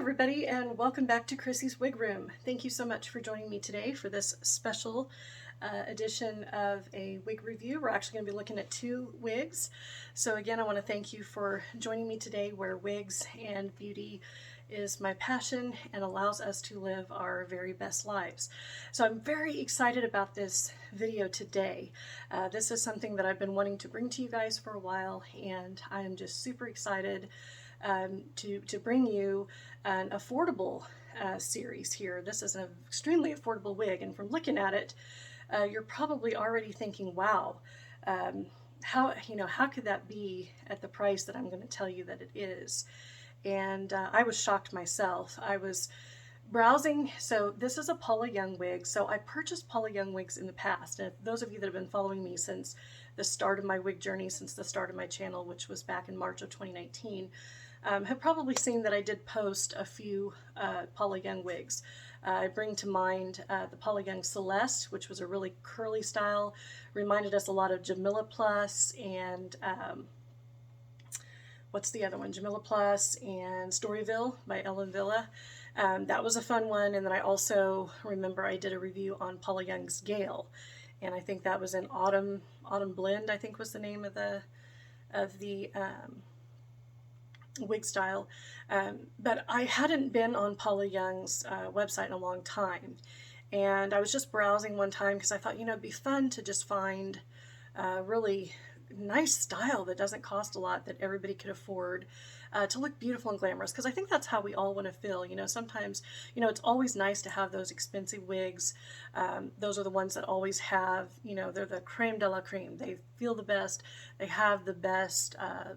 everybody, and welcome back to Chrissy's Wig Room. Thank you so much for joining me today for this special edition of a wig review. We're actually going to be looking at two wigs. So again, I want to thank you for joining me today, where wigs and beauty is my passion and allows us to live our very best lives. So I'm very excited about this video today. This is something that I've been wanting to bring to you guys for a while, and I am just super excited to bring you an affordable series here. This is an extremely affordable wig, and from looking at it, you're probably already thinking, wow, how could that be at the price that I'm going to tell you that it is? And I was shocked myself. I was browsing. So this is a Paula Young wig. So I purchased Paula Young wigs in the past, and those of you that have been following me since the start of my wig journey, since the start of my channel, which was back in March of 2019, have probably seen that I did post a few Paula Young wigs. I bring to mind the Paula Young Celeste, which was a really curly style, reminded us a lot of Jamila Plus and what's the other one? Jamila Plus and Storyville by Ellen Villa. That was a fun one. And then I also remember I did a review on Paula Young's Gale, and I think that was an Autumn Blend, I think was the name of the wig style. But I hadn't been on Paula Young's website in a long time, and I was just browsing one time because I thought, it'd be fun to just find really nice style that doesn't cost a lot, that everybody could afford, to look beautiful and glamorous, because I think that's how we all want to feel. Sometimes, it's always nice to have those expensive wigs. Those are the ones that always have, they're the creme de la creme. They feel the best. They have the best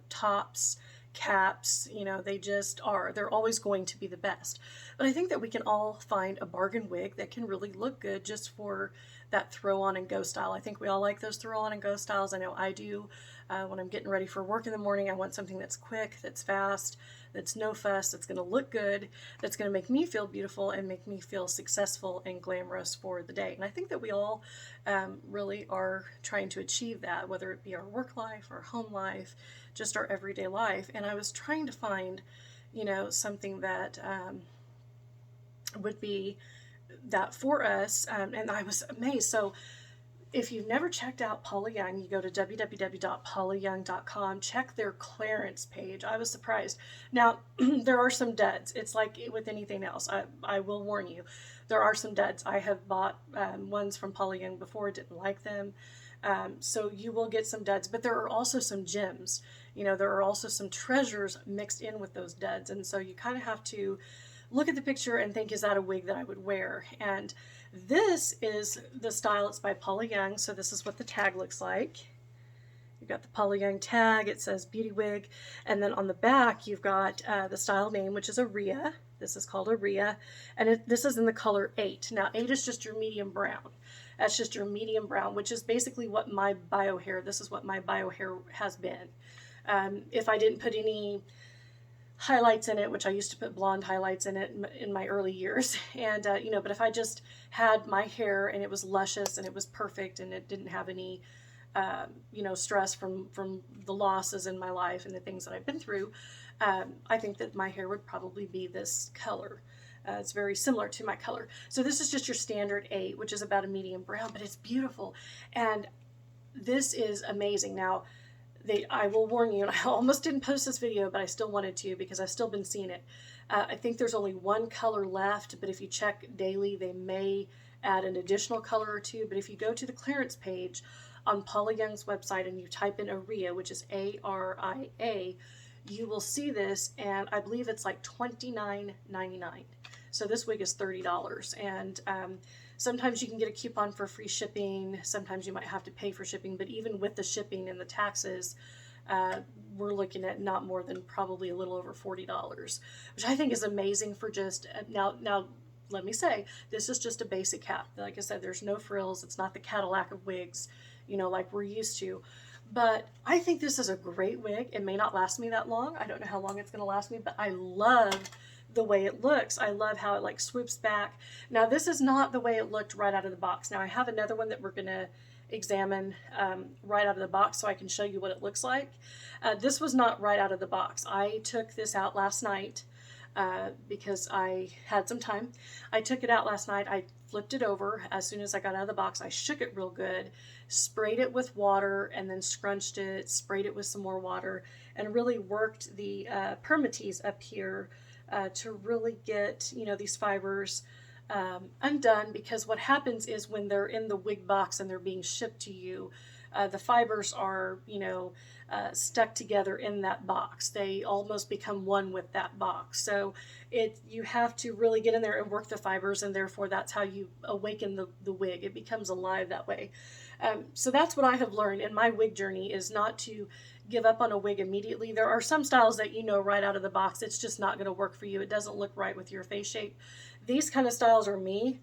tops, caps, they just are. They're always going to be the best. But I think that we can all find a bargain wig that can really look good just for that throw on and go style. I think we all like those throw on and go styles. I know I do. When I'm getting ready for work in the morning, I want something that's quick, that's fast, that's no fuss, that's going to look good, that's going to make me feel beautiful and make me feel successful and glamorous for the day. And I think that we all really are trying to achieve that, whether it be our work life, our home life, just our everyday life. And I was trying to find, something that would be that for us, and I was amazed. So if you've never checked out Paula Young, you go to www.paulayoung.com, check their clearance page. I was surprised. Now, there are some duds. It's like with anything else. I will warn you, there are some duds. I have bought ones from Paula Young before, didn't like them. So you will get some duds, but there are also some gems. There are also some treasures mixed in with those duds. And so you kind of have to look at the picture and think, is that a wig that I would wear? And this is the style. It's by Paula Young. So this is what the tag looks like. You've got the Paula Young tag. It says beauty wig. And then on the back, you've got the style name, which is Aria. This is called Aria. And this is in the color 8. Now, 8 is just your medium brown. That's just your medium brown, which is basically what my bio hair, this is what my bio hair has been. If I didn't put any highlights in it, which I used to put blonde highlights in it in my early years, and but if I just had my hair and it was luscious and it was perfect and it didn't have any stress from the losses in my life and the things that I've been through, I think that my hair would probably be this color. It's very similar to my color. So this is just your standard 8, which is about a medium brown, but it's beautiful, and this is amazing. Now, I will warn you, and I almost didn't post this video, but I still wanted to because I've still been seeing it. I think there's only one color left, but if you check daily, they may add an additional color or two. But if you go to the clearance page on Paula Young's website and you type in Aria, which is A-R-I-A, you will see this, and I believe it's like $29.99. So this wig is $30, and sometimes you can get a coupon for free shipping. Sometimes you might have to pay for shipping, but even with the shipping and the taxes, we're looking at not more than probably a little over $40, which I think is amazing for just, now let me say, this is just a basic cap. Like I said, there's no frills. It's not the Cadillac of wigs, like we're used to. But I think this is a great wig. It may not last me that long. I don't know how long it's going to last me, but I love the way it looks. I love how it like swoops back. Now, this is not the way it looked right out of the box. Now, I have another one that we're going to examine right out of the box so I can show you what it looks like. This was not right out of the box. I took this out last night because I had some time. I took it out last night. I flipped it over. As soon as I got out of the box, I shook it real good, sprayed it with water, and then scrunched it, sprayed it with some more water, and really worked the permatease up here to really get, these fibers undone, because what happens is when they're in the wig box and they're being shipped to you, the fibers are, stuck together in that box. They almost become one with that box. So you have to really get in there and work the fibers, and therefore that's how you awaken the wig. It becomes alive that way. So that's what I have learned in my wig journey, is not to give up on a wig immediately. There are some styles that right out of the box, it's just not going to work for you. It doesn't look right with your face shape. These kind of styles are me.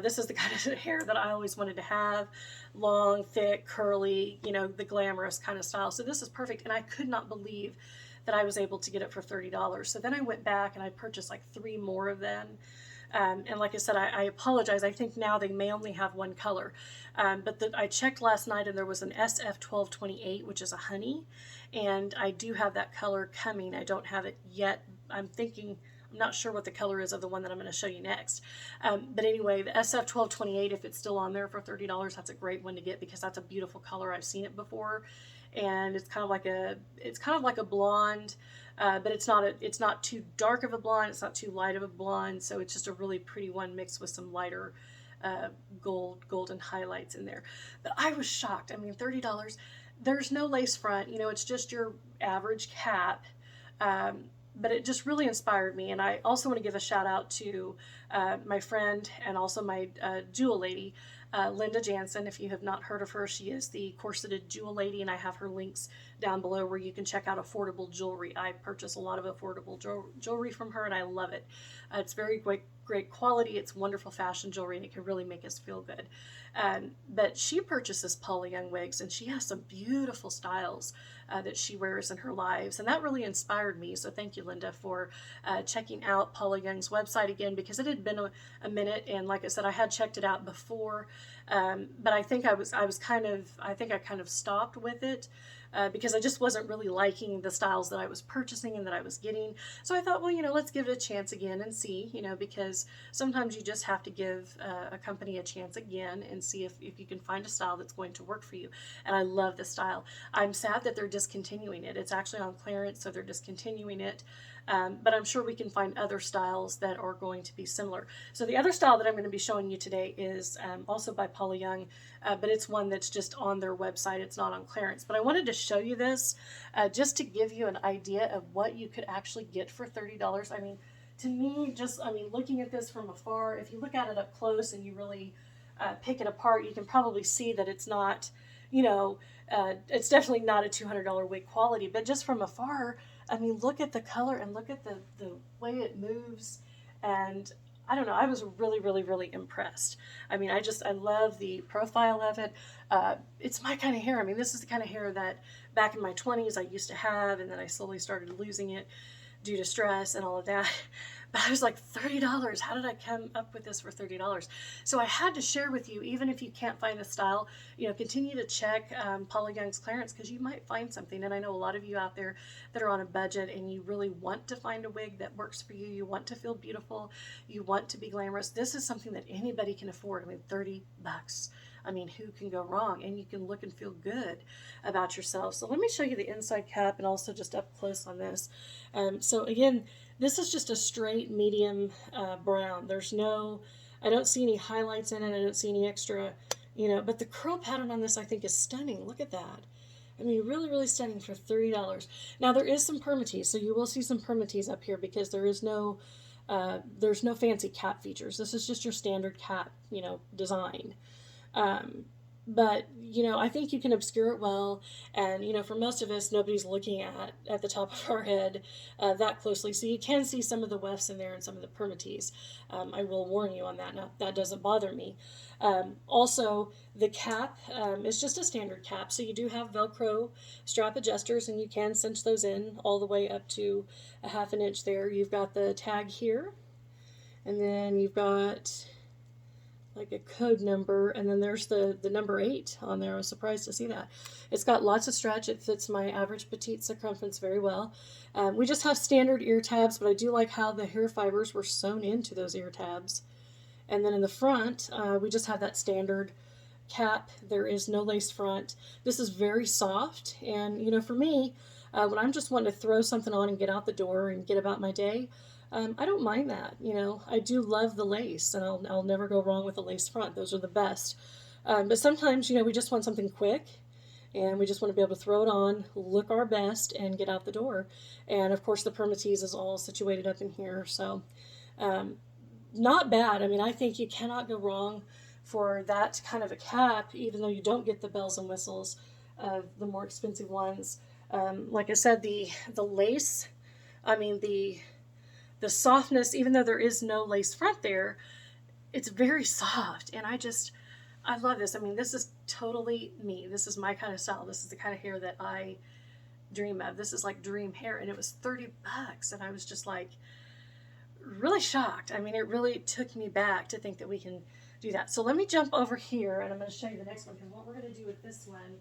This is the kind of hair that I always wanted to have. Long, thick, curly, the glamorous kind of style. So this is perfect. And I could not believe that I was able to get it for $30. So then I went back and I purchased like 3 more of them. And like I said, I apologize. I think now they may only have one color. But I checked last night and there was an SF1228, which is a honey. And I do have that color coming. I don't have it yet. I'm not sure what the color is of the one that I'm going to show you next. But anyway, the SF1228, if it's still on there for $30, that's a great one to get, because that's a beautiful color. I've seen it before. And it's kind of like a blonde, but it's not too dark of a blonde. It's not too light of a blonde. So it's just a really pretty one mixed with some lighter golden highlights in there. But I was shocked. I mean, $30. There's no lace front. It's just your average cap. But it just really inspired me. And I also want to give a shout out to my friend and also my jewel lady, Linda Jansen. If you have not heard of her, she is the Corseted Jewel Lady, and I have her links down below where you can check out affordable jewelry. I purchase a lot of affordable jewelry from her, and I love it. It's very great quality. It's wonderful fashion jewelry, and it can really make us feel good. But she purchases Paula Young wigs, and she has some beautiful styles that she wears in her lives, and that really inspired me. So thank you, Linda, for checking out Paula Young's website again, because it had been a minute, and like I said, I had checked it out before, but I think I kind of stopped with it. Because I just wasn't really liking the styles that I was purchasing and that I was getting. So I thought, well, let's give it a chance again and see, because sometimes you just have to give a company a chance again and see if you can find a style that's going to work for you. And I love this style. I'm sad that they're discontinuing it. It's actually on clearance, so they're discontinuing it. But I'm sure we can find other styles that are going to be similar. So the other style that I'm going to be showing you today is also by Paula Young, but it's one that's just on their website. It's not on clearance. But I wanted to show you this just to give you an idea of what you could actually get for $30. I mean, to me, looking at this from afar, if you look at it up close and you really pick it apart, you can probably see that it's not, it's definitely not a $200 wig quality. But just from afar, I mean, look at the color and look at the way it moves. And I don't know, I was really, really, really impressed. I mean, I love the profile of it. It's my kind of hair. I mean, this is the kind of hair that back in my 20s I used to have, and then I slowly started losing it due to stress and all of that. But I was like, $30, how did I come up with this for $30? So I had to share with you, even if you can't find a style, continue to check Paula Young's clearance, because you might find something. And I know a lot of you out there that are on a budget and you really want to find a wig that works for you. You want to feel beautiful. You want to be glamorous. This is something that anybody can afford. I mean, $30. I mean, who can go wrong? And you can look and feel good about yourself. So let me show you the inside cap and also just up close on this. So again, this is just a straight medium brown. I don't see any highlights in it. I don't see any extra, but the curl pattern on this I think is stunning. Look at that. I mean, really, really stunning for $30. Now there is some permatease, so you will see some permatease up here, because there's no fancy cap features. This is just your standard cap, design. But, I think you can obscure it well. And, for most of us, nobody's looking at the top of our head that closely. So you can see some of the wefts in there and some of the permatease. I will warn you on that. Now, that doesn't bother me. Also, the cap is just a standard cap. So you do have Velcro strap adjusters, and you can cinch those in all the way up to a ½ inch there. You've got the tag here. And then you've got like a code number, and then there's the number 8 on there. I was surprised to see that. It's got lots of stretch. It fits my average petite circumference very well. We just have standard ear tabs, but I do like how the hair fibers were sewn into those ear tabs. And then in the front, we just have that standard cap. There is no lace front. This is very soft, and for me, when I'm just wanting to throw something on and get out the door and get about my day, I don't mind that. I do love the lace, and I'll never go wrong with a lace front. Those are the best. But sometimes, we just want something quick, and we just want to be able to throw it on, look our best, and get out the door. And of course, the permatease is all situated up in here, so not bad. I mean, I think you cannot go wrong for that kind of a cap, even though you don't get the bells and whistles of the more expensive ones. Like I said, the lace, I mean, the softness, even though there is no lace front there, it's very soft, and I love this. I mean, this is totally me. This is my kind of style. This is the kind of hair that I dream of. This is like dream hair, and it was $30, and I was just like really shocked. I mean, it really took me back to think that we can do that. So let me jump over here, and I'm going to show you the next one, because what we're going to do with this one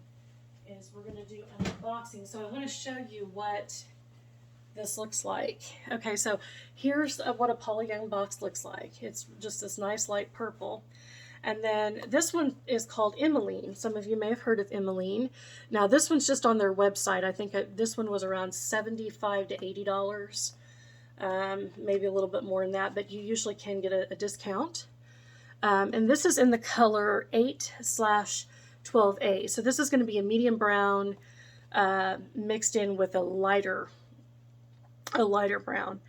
is we're going to do an unboxing. So I want to show you what this looks like. Okay, so here's what a Paula Young box looks like. It's just this nice light purple. And then this one is called Emmeline. Some of you may have heard of Emmeline. Now this one's just on their website. I think this one was around $75 to $80, maybe a little bit more than that, but you usually can get a discount. And this is in the color 8/12A. So this is going to be a medium brown mixed in with a lighter brown.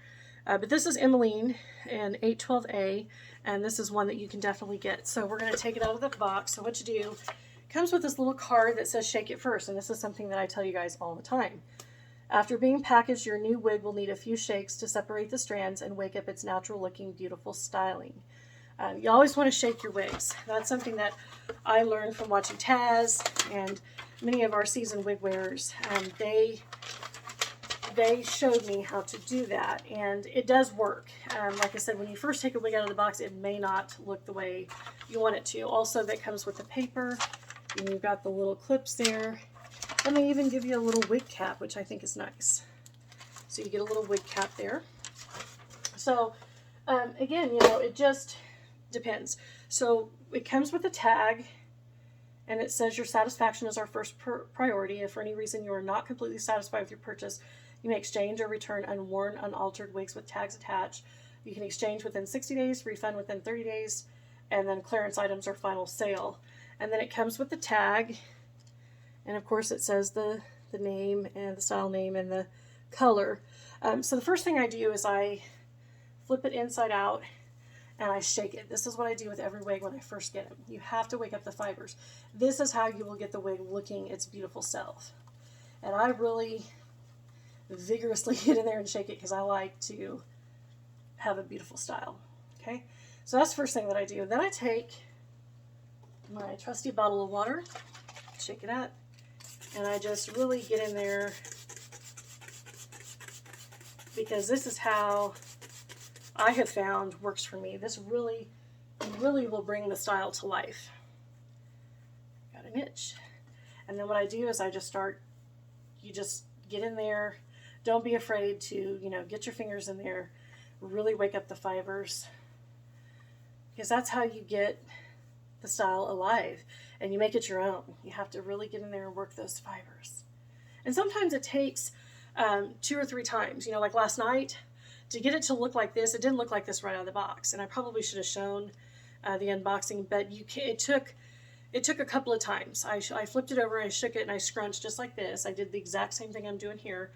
But this is Emmeline and 8/12A, and this is one that you can definitely get. So we're going to take it out of the box. So what you do, it comes with this little card that says shake it first, and this is something that I tell you guys all the time. After being packaged, your new wig will need a few shakes to separate the strands and wake up its natural looking, beautiful styling. You always want to shake your wigs. That's something that I learned from watching Taz and many of our seasoned wig wearers. They showed me how to do that, and it does work. Like I said, when you first take a wig out of the box, it may not look the way you want it to. Also, that comes with the paper, and you've got the little clips there, and they even give you a little wig cap, which I think is nice. So you get a little wig cap there. So again, it just depends. So it comes with a tag, and it says your satisfaction is our first priority. If for any reason you are not completely satisfied with your purchase, you may exchange or return unworn, unaltered wigs with tags attached. You can exchange within 60 days, refund within 30 days, and then clearance items are final sale. And then it comes with the tag, and of course it says the name and the style name and the color. So the first thing I do is I flip it inside out, and I shake it. This is what I do with every wig when I first get them. You have to wake up the fibers. This is how you will get the wig looking its beautiful self. And I really vigorously get in there and shake it, because I like to have a beautiful style. Okay, so that's the first thing that I do. Then I take my trusty bottle of water, shake it up, and I just really get in there, because this is how I have found works for me. This really will bring the style to life. Got an itch. And then what I do is I just start, you just get in there. Don't be afraid to, get your fingers in there, really wake up the fibers, because that's how you get the style alive, and you make it your own. You have to really get in there and work those fibers. And sometimes it takes 2 or 3 times. Like last night, to get it to look like this, it didn't look like this right out of the box, and I probably should have shown the unboxing, but it took a couple of times. I flipped it over, I shook it, and I scrunched just like this. I did the exact same thing I'm doing here,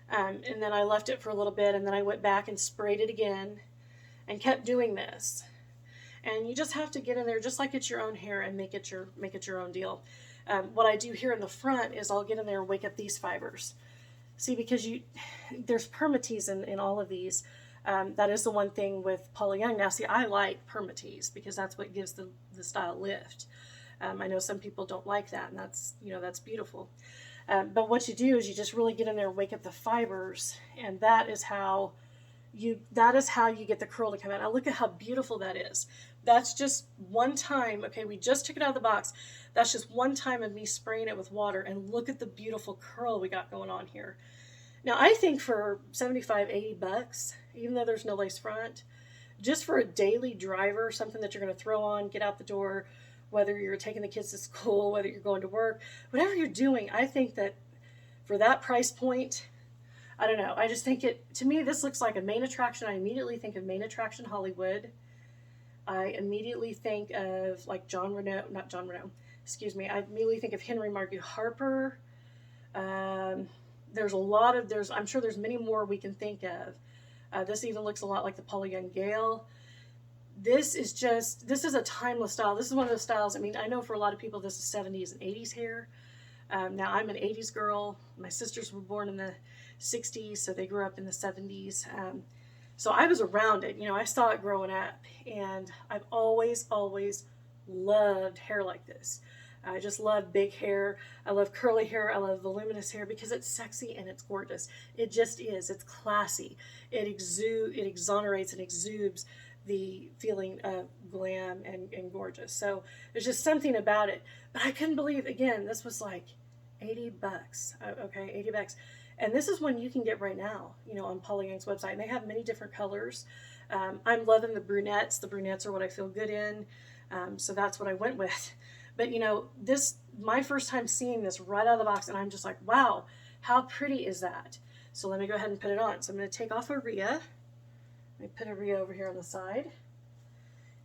and then I left it for a little bit, and then I went back and sprayed it again, and kept doing this. And you just have to get in there just like it's your own hair and make it your own deal. What I do here in the front is I'll get in there and wake up these fibers. See, because there's permatease in all of these. That is the one thing with Paula Young. Now, see, I like permatease because that's what gives the style lift. I know some people don't like that, and that's beautiful. But what you do is you just really get in there and wake up the fibers, and that is how that is how you get the curl to come out. Now look at how beautiful that is. That's just one time. Okay, we just took it out of the box. That's just one time of me spraying it with water, and look at the beautiful curl we got going on here. Now I think for 75, 80 bucks, even though there's no lace front, just for a daily driver, something that you're going to throw on, get out the door, whether you're taking the kids to school, whether you're going to work, whatever you're doing, I think that for that price point, I don't know. I just think to me, this looks like a main attraction. I immediately think of main attraction Hollywood. I immediately think of like not John Renault, excuse me. I immediately think of Henry Margu Harper. I'm sure there's many more we can think of. This even looks a lot like the Paula Young Gale. This is a timeless style. This is one of those styles. I mean, I know for a lot of people, this is 70s and 80s hair. Now I'm an 80s girl. My sisters were born in the 60s, so they grew up in the 70s. So I was around it. I saw it growing up, and I've always loved hair like this. I just love big hair. I love curly hair. I love voluminous hair because it's sexy and it's gorgeous. It just is. It's classy. It exonerates and exudes the feeling of glam and gorgeous. So there's just something about it. But I couldn't believe, again, this was like 80 bucks. Okay, 80 bucks. And this is one you can get right now, on Paula Young's website. And they have many different colors. I'm loving the brunettes. The brunettes are what I feel good in. So that's what I went with. But, my first time seeing this right out of the box, and I'm just like, wow, how pretty is that? So let me go ahead and put it on. So I'm going to take off Aria. Let me put Aria over here on the side.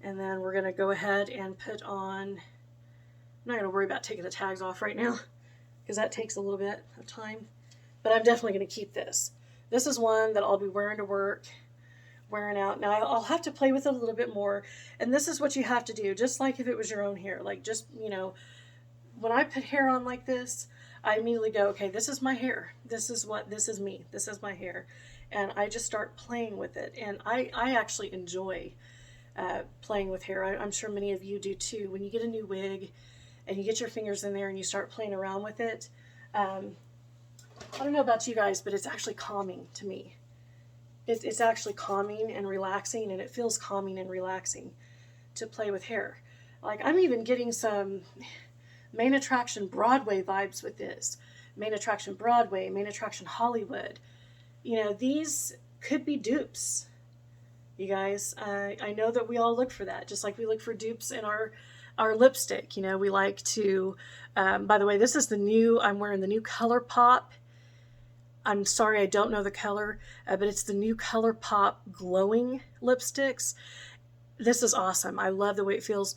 And then we're going to go ahead and put on, I'm not going to worry about taking the tags off right now because that takes a little bit of time. But I'm definitely going to keep this. This is one that I'll be wearing to work, wearing out. Now I'll have to play with it a little bit more. And this is what you have to do, just like if it was your own hair. Like just, when I put hair on like this, I immediately go, okay, this is my hair. This is me. This is my hair. And I just start playing with it. And I actually enjoy playing with hair. I'm sure many of you do too. When you get a new wig and you get your fingers in there and you start playing around with it, I don't know about you guys, but it's actually calming to me. It's actually calming and relaxing, and it feels calming and relaxing to play with hair. Like I'm even getting some main attraction Broadway vibes with this. Main attraction Broadway, main attraction Hollywood. These could be dupes. You guys, I know that we all look for that, just like we look for dupes in our lipstick. We like to, by the way, this is I'm wearing the new Color Pop. I'm sorry, I don't know the color, but it's the new Color Pop glowing lipsticks. This is awesome. I love the way it feels.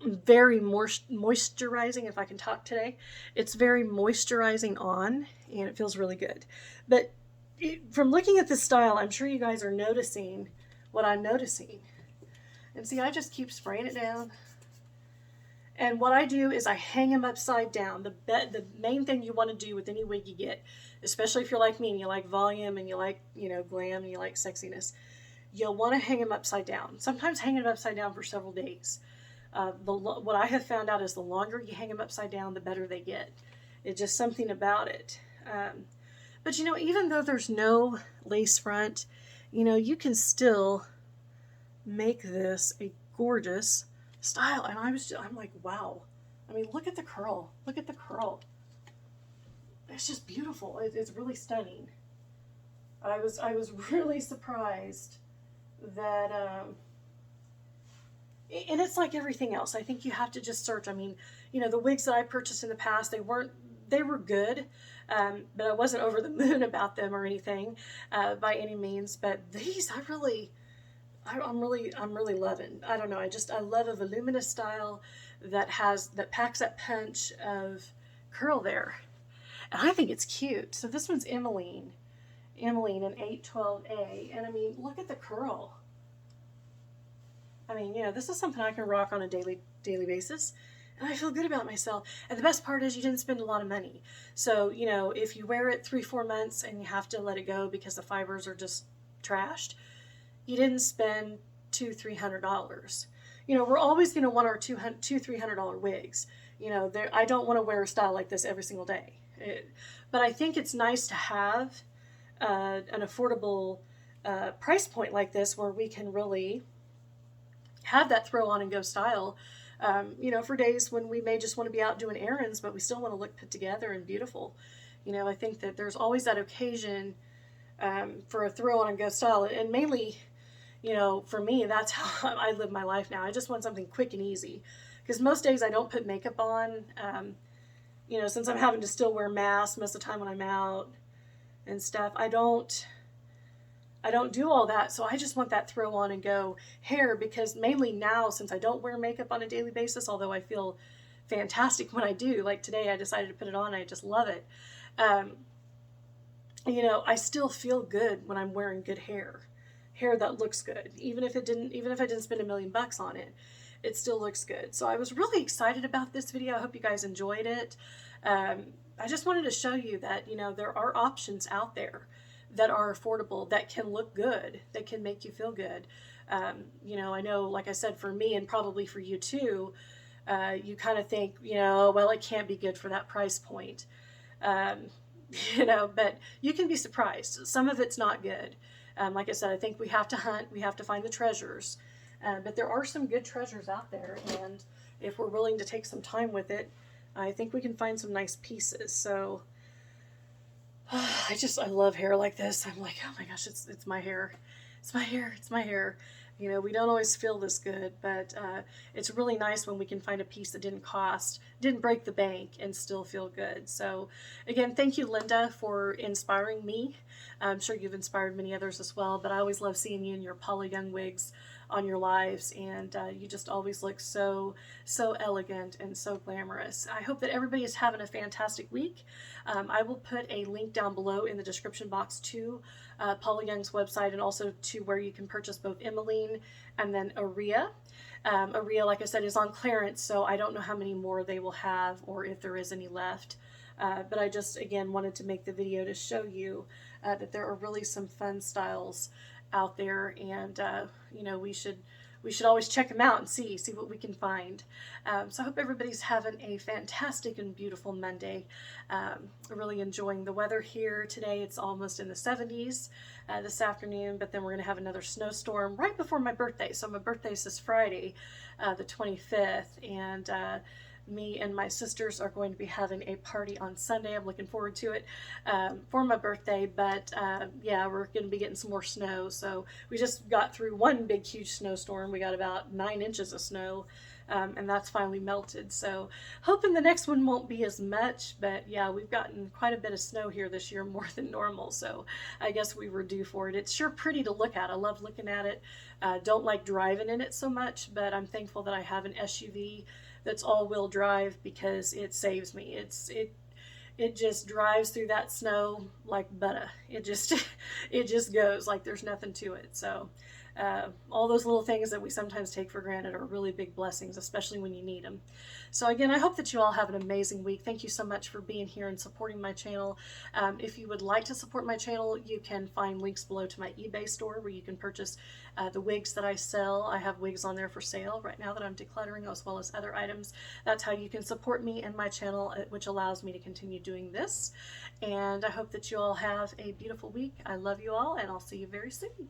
Very moisturizing, if I can talk today. It's very moisturizing on, and it feels really good. But from looking at this style, I'm sure you guys are noticing what I'm noticing. And see, I just keep spraying it down. And what I do is I hang them upside down. The main thing you want to do with any wig you get, especially if you're like me and you like volume and you like, glam and you like sexiness, you'll want to hang them upside down. Sometimes hanging them upside down for several days. What I have found out is the longer you hang them upside down, the better they get. It's just something about it. But even though there's no lace front, you can still make this a gorgeous style. And I'm like, wow. I mean, look at the curl. Look at the curl. It's just beautiful. It's really stunning. I was really surprised that, and it's like everything else. I think you have to just search. I mean, the wigs that I purchased in the past, they were good, but I wasn't over the moon about them or anything, by any means. But these, I'm really loving. I don't know. I love a voluminous style that packs that punch of curl there. And I think it's cute. So this one's Emmeline in 812A. And I mean, look at the curl. I mean, this is something I can rock on a daily basis. And I feel good about myself. And the best part is you didn't spend a lot of money. So, if you wear it 3-4 months and you have to let it go because the fibers are just trashed, you didn't spend $200-300. We're always going to want our $200-300 wigs. I don't want to wear a style like this every single day. But I think it's nice to have an affordable price point like this where we can really have that throw on and go style, for days when we may just want to be out doing errands, but we still want to look put together and beautiful. I think that there's always that occasion for a throw on and go style. And mainly, for me, that's how I live my life now. I just want something quick and easy. Because most days I don't put makeup on, since I'm having to still wear masks most of the time when I'm out and stuff. I don't do all that, so I just want that throw on and go hair, because mainly now, since I don't wear makeup on a daily basis, although I feel fantastic when I do, like today I decided to put it on, I just love it. I still feel good when I'm wearing good hair that looks good, even if I didn't spend $1 million on it. It still looks good. So I was really excited about this video. I hope you guys enjoyed it. I just wanted to show you that, there are options out there that are affordable, that can look good, that can make you feel good. I know, like I said, for me and probably for you too, you kind of think, well, it can't be good for that price point. But you can be surprised. Some of it's not good. Like I said, I think we have to hunt, we have to find the treasures. But there are some good treasures out there, and if we're willing to take some time with it, I think we can find some nice pieces. So I love hair like this. I'm like, oh my gosh, it's my hair. It's my hair. It's my hair. We don't always feel this good, but it's really nice when we can find a piece that didn't break the bank and still feel good. So again, thank you, Linda, for inspiring me. I'm sure you've inspired many others as well, but I always love seeing you in your Paula Young wigs on your lives, and you just always look so elegant and so glamorous. I hope that everybody is having a fantastic week. I will put a link down below in the description box to Paula Young's website, and also to where you can purchase both Emmeline and then Aria. Aria, like I said, is on clearance, so I don't know how many more they will have or if there is any left. But I just, again, wanted to make the video to show you that there are really some fun styles out there, and we should always check them out and see what we can find. So I hope everybody's having a fantastic and beautiful Monday. Really enjoying the weather here today. It's almost in the 70s this afternoon, but then we're going to have another snowstorm right before my birthday. So my birthday's this Friday, the 25th, and me and my sisters are going to be having a party on Sunday. I'm looking forward to it for my birthday, but yeah, we're going to be getting some more snow. So we just got through one big huge snowstorm. We got about 9 inches of snow, and that's finally melted. So hoping the next one won't be as much, but yeah, we've gotten quite a bit of snow here this year, more than normal. So I guess we were due for it. It's sure pretty to look at. I love looking at it. Don't like driving in it so much, but I'm thankful that I have an SUV that's all-wheel drive, because it saves me. It just drives through that snow like butter. It just goes like there's nothing to it. So all those little things that we sometimes take for granted are really big blessings, especially when you need them. So again, I hope that you all have an amazing week. Thank you so much for being here and supporting my channel. If you would like to support my channel, you can find links below to my eBay store where you can purchase the wigs that I sell. I have wigs on there for sale right now that I'm decluttering, as well as other items. That's how you can support me and my channel, which allows me to continue doing this. And I hope that you all have a beautiful week. I love you all, and I'll see you very soon.